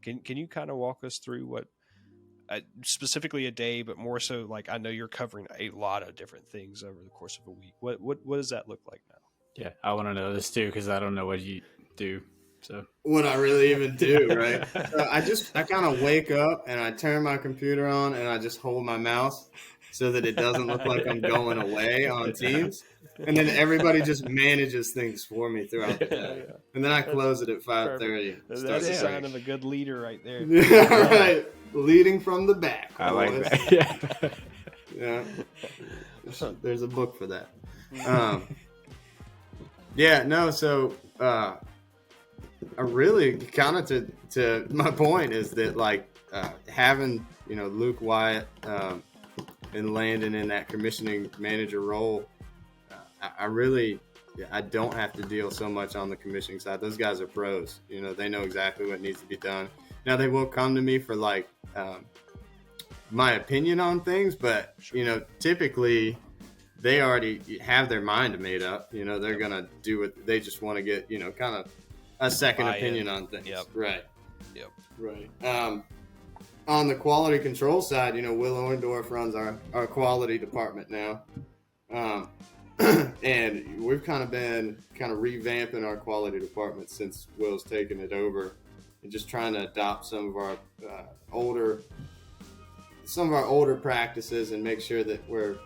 Can you kind of walk us through what specifically a day, but more so like I know you're covering a lot of different things over the course of a week. What does that look like now? Yeah, I want to know this too because I don't know what you do. So what I really even do, right? So I kind of wake up and I turn my computer on and I just hold my mouse so that it doesn't look like I'm going away on Teams. And then everybody just manages things for me throughout the day. And then I close it at 5:30. That's a sign of a good leader right there. Right. Leading from the back. I like that. Yeah. There's a book for that. So I really kind of to my point is that like having Luke Wyatt and Landon in that commissioning manager role, I don't have to deal so much on the commissioning side. Those guys are pros. They know exactly what needs to be done. Now they will come to me for like my opinion on things, but typically they already have their mind made up. They're gonna do it. They just want to get kind of a second opinion on things. Yep. Right. Yep. Right. On the quality control side, Will Orndorff runs our quality department now. And we've kind of been revamping our quality department since Will's taken it over, and just trying to adopt some of our older practices and make sure that we're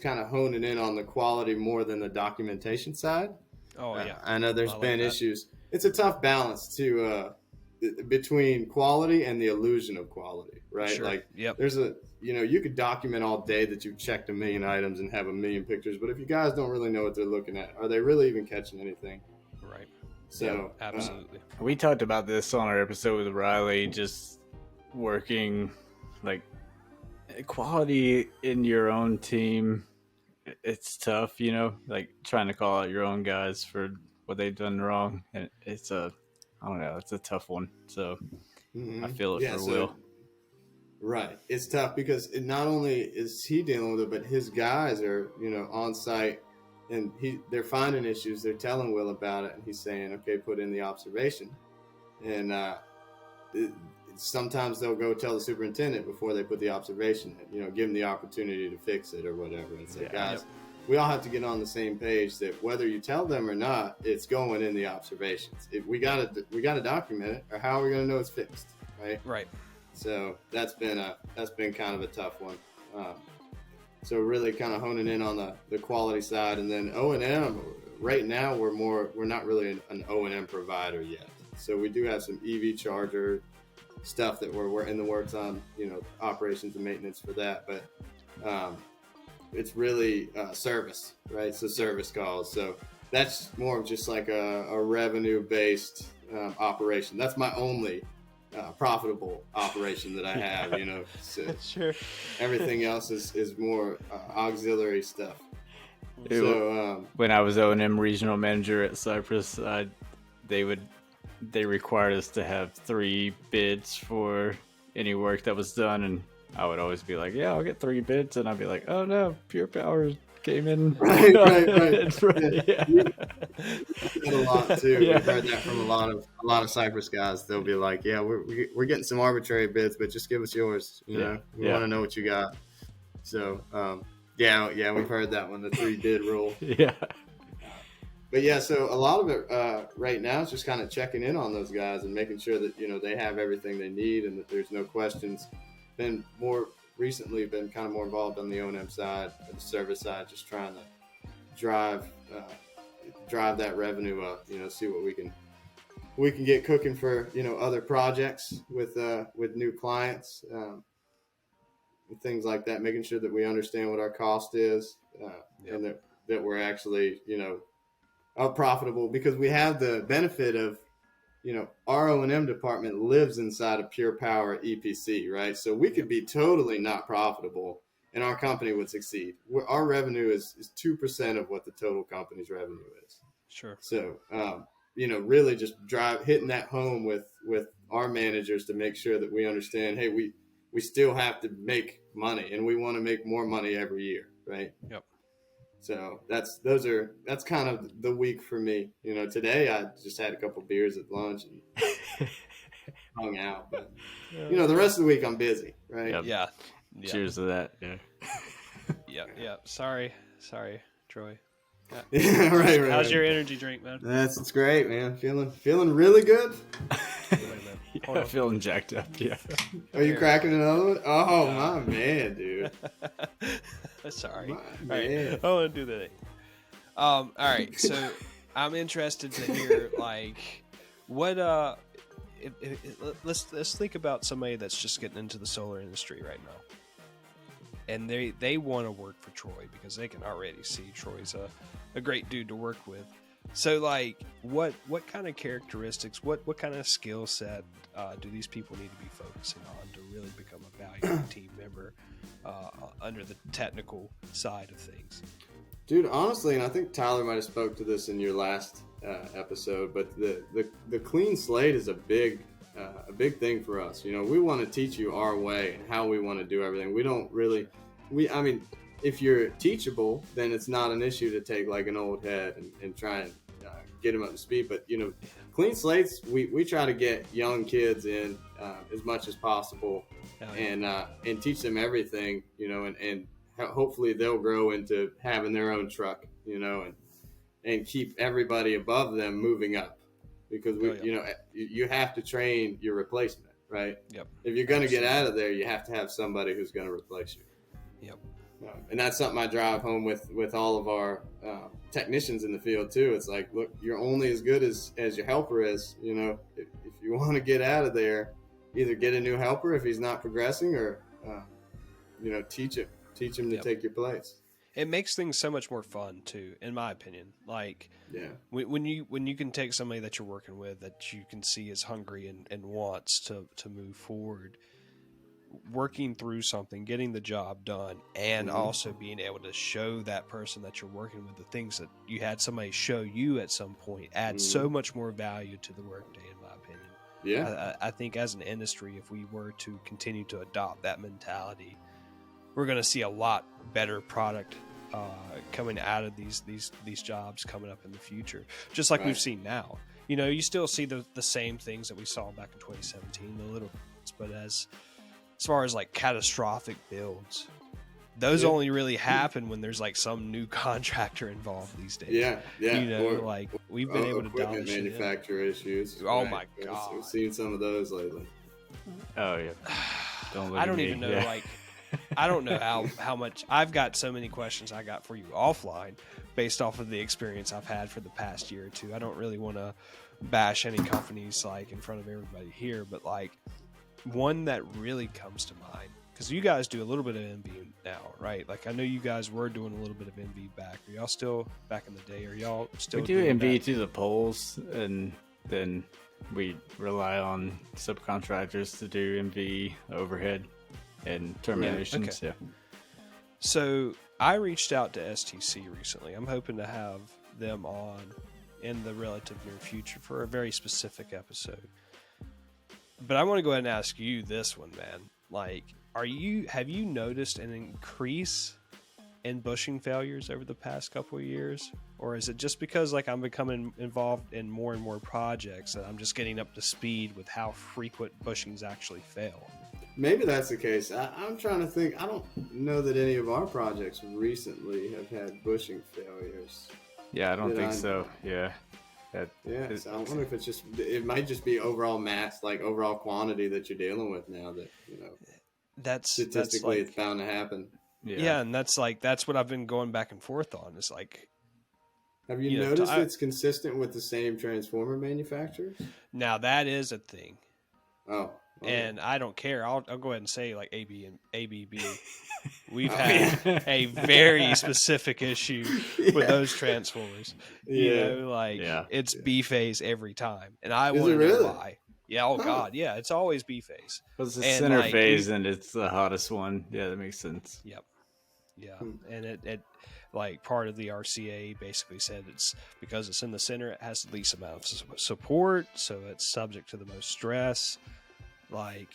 kind of honing in on the quality more than the documentation side. Oh yeah. I know there's been issues. It's a tough balance to between quality and the illusion of quality, right? Sure. Like yep. There's you could document all day that you've checked 1 million items and have 1 million pictures, but if you guys don't really know what they're looking at, are they really even catching anything? Right. So yeah, absolutely. We talked about this on our episode with Riley, just working like quality in your own team. It's tough, like trying to call out your own guys for what they've done wrong. And it's a tough one. So I feel it for Will. Right. It's tough because not only is he dealing with it, but his guys are, on site and they're finding issues. They're telling Will about it. And he's saying, okay, put in the observation. And sometimes they'll go tell the superintendent before they put the observation in, give them the opportunity to fix it or whatever. It's like, guys, we all have to get on the same page that whether you tell them or not, it's going in the observations. We got to document it, or how are we going to know it's fixed, right? Right. So that's been kind of a tough one. So really kind of honing in on the quality side, and then O&M. Right now we're not really an O&M provider yet. So we do have some EV charger stuff that we're in the works on, operations and maintenance for that. But it's really service, right? So service calls. So that's more of just like a revenue-based operation. That's my only profitable operation that I have, So sure. Everything else is more auxiliary stuff. When I was O&M regional manager at Cypress, they required us to have 3 bids for any work that was done, and I would always be like, yeah, I'll get 3 bids, and I'd be like, oh no, Pure Power came in. Right. Yeah. A lot too. Yeah. We've heard that from a lot of Cypress guys. They'll be like, yeah, we're getting some arbitrary bids, but just give us yours. We want to know what you got. So yeah, we've heard that one, the 3 bid rule. Yeah. But yeah, so a lot of it right now is just kind of checking in on those guys and making sure that they have everything they need and that there's no questions. Been more recently kind of more involved on the O&M side, the service side, just trying to drive that revenue up. See what we can get cooking for other projects with new clients and things like that. Making sure that we understand what our cost is and that we're actually profitable, because we have the benefit of our O&M department lives inside of Pure Power EPC, right? So we could be totally not profitable and our company would succeed. Our revenue is 2% of what the total company's revenue is. Sure. So really just hitting that home with our managers to make sure that we understand, hey, we still have to make money and we want to make more money every year, right? Yep. So that's kind of the week for me. You know, today I just had a couple beers at lunch and hung out, but you know, the rest of the week I'm busy, right? Yep. Yeah. Cheers to that. Yeah. Yeah. Sorry, Troy. Yeah, right. How's your energy drink, man? It's great, man. Feeling really good. Wait a minute. Hold I'm on. feeling jacked up. Yeah. Are you cracking another one? Oh, my man, dude. Sorry. My All right. man. I want to do that. All right. So I'm interested to hear like what let's think about somebody that's just getting into the solar industry right now, and they want to work for Troy because they can already see Troy's a great dude to work with. So like what kind of characteristics, what kind of skill set do these people need to be focusing on to really become a valuable team member under the technical side of things? Dude, honestly, and I think Tyler might have spoke to this in your last episode, but the clean slate is a big thing for us. You know, we want to teach you our way and how we want to do everything. We don't really, I mean, if you're teachable, then it's not an issue to take like an old head and try and get them up to speed. But, you know, clean slates, we try to get young kids in as much as possible and teach them everything, you know, and hopefully they'll grow into having their own truck, you know, and keep everybody above them moving up, because you know, you have to train your replacement, right? Yep. If you're going to get out of there, you have to have somebody who's going to replace you. Yep. And that's something I drive home with all of our technicians in the field too. It's like, look, you're only as good as your helper is. You know, if you want to get out of there, either get a new helper if he's not progressing, or you know, teach him to take your place. It makes things so much more fun too, in my opinion. Like, when you can take somebody that you're working with that you can see is hungry and wants to move forward, working through something, getting the job done, and also being able to show that person that you're working with the things that you had somebody show you at some point adds so much more value to the workday, in my opinion. Yeah, I think as an industry, if we were to continue to adopt that mentality, we're going to see a lot better product coming out of these jobs coming up in the future, just like we've seen now. You know, you still see the same things that we saw back in 2017, the little bits, but as far as like catastrophic builds, those only really happen when there's like some new contractor involved these days. Yeah. You know, like we've been able to dial this manufacturer issues. Oh my god, we've seen some of those lately. Oh yeah. I don't even know. Like, I don't know how much. I've got so many questions I got for you offline, based off of the experience I've had for the past year or two. I don't really want to bash any companies like in front of everybody here, but like one that really comes to mind, because you guys do a little bit of MV now, right? Like I know you guys were doing a little bit of MV back. Are y'all still back in the day? Are y'all still? We do MV to the poles, and then we rely on subcontractors to do MV overhead and terminations. Yeah. So I reached out to STC recently. I'm hoping to have them on in the relative near future for a very specific episode. But I want to go ahead and ask you this one, man. Like, have you noticed an increase in bushing failures over the past couple of years? Or is it just because like I'm becoming involved in more and more projects that I'm just getting up to speed with how frequent bushings actually fail? Maybe that's the case. I'm trying to think. I don't know that any of our projects recently have had bushing failures. Yeah, I don't think so. Yeah. So I wonder if it might just be overall mass, like overall quantity that you're dealing with now, that, you know, statistically it's bound to happen. Yeah, and that's what I've been going back and forth on. It's like, have you noticed it's consistent with the same transformer manufacturers? Now that is a thing. Oh. Okay. And I don't care. I'll go ahead and say like ABB. We've had a very specific issue with those transformers. You know, like it's B phase every time, and I want to know why. Yeah. Oh God. Yeah. It's always B phase. It's the center phase, and it's the hottest one. Yeah, that makes sense. Yep. Yeah, and it like part of the RCA basically said it's because it's in the center, it has the least amount of support, so it's subject to the most stress. Like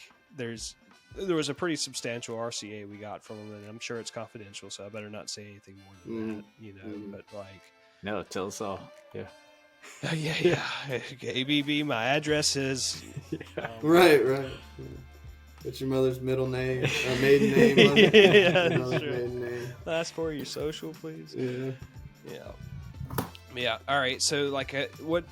there was a pretty substantial RCA we got from them, and I'm sure it's confidential, so I better not say anything more than that, you know. But like, no, tell us all. Yeah. yeah. ABB, my address is right. Yeah. What's your mother's middle name? Maiden name? Yeah, that's mother's true. maiden name. Last for your social, please. Yeah. Yeah. All right. So, like, what